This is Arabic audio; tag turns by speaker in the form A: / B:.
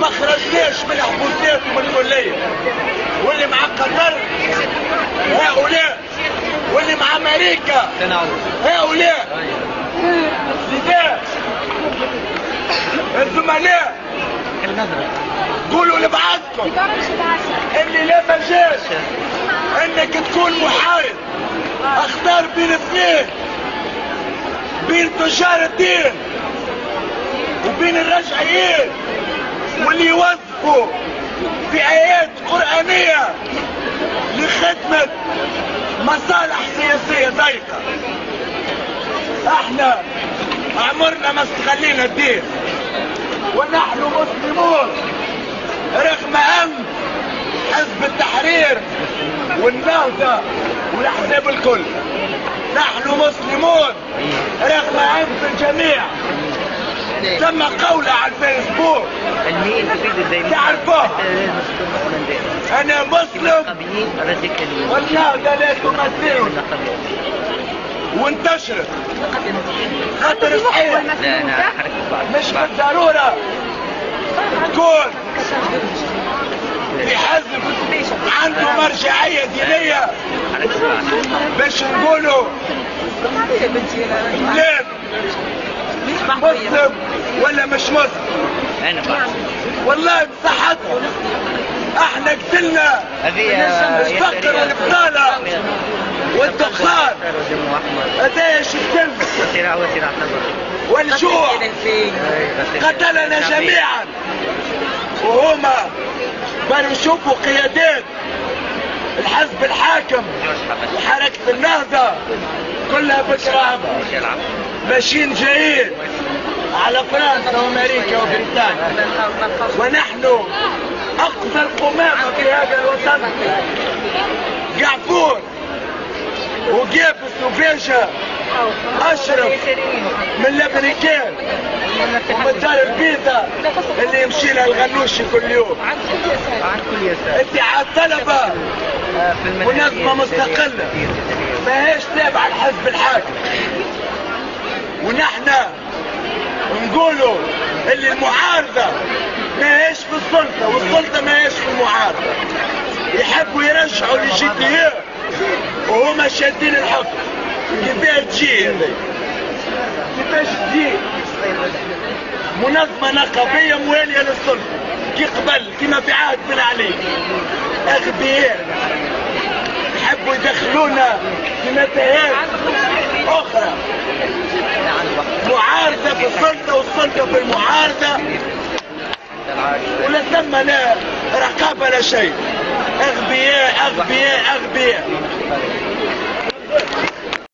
A: ما خرجناش من حبوسات ومن الكليه، واللي مع قطر هؤلاء، واللي مع امريكا هؤلاء. لذا الزملاء قولوا لبعضكم اللي لا مجال انك تكون محارب، اختار بين اثنين، بين تجار الدين وبين الرجعيين واللي يوظفوا في آيات قرآنية لخدمة مصالح سياسية ضيقة. احنا عمرنا ما استغلينا الدين، ونحن مسلمون رغم ان حزب التحرير والنهضة والاحزاب الكل، نحن مسلمون رغم ان الجميع تم قوله على الفيسبوك تعرفوه انا مسلم والنهضة لا تمثلني، وانتشرت خاطر صحيح مش بالضرورة تكون في حزب عنده مرجعية دينية باش نقولوا بلاد مسلم ولا مش مسلم. والله بصحتهم احنا قتلنا الفقر والبطالة والدخان، هذا شفتنا والجوع قتلنا جميعا، وهما بانوا يشوفوا قيادات الحزب الحاكم وحركة النهضة كلها بكرامة ماشيين جايين على فرنسا وامريكا وبريطانيا، ونحن اقصى القمامة في هذا الوطن. قعفور وقابس وفيشة اشرف من الامريكان ومن دار البيضاء اللي يمشي لها الغنوشي كل يوم. اتحاد طلبة منظمة مستقلة ماهيش تابعة الحزب الحاكم، ونحن نقولوا اللي المعارضة ماهيش في السلطة والسلطة ماهيش في المعارضة. يحبوا يرجعوا للجدية وهما شادين الحكم. كيفاش تجي كيفاش تجي منظمة نقابية موالية للسلطة كي قبل كما في عهد بن علي؟ اغبياء يحبوا يدخلونا في متاهات اخرى، معارضة في السلطة والسلطة في المعارضة، ولا ثم لا رقابة لا شيء. اغبياء اغبياء اغبياء.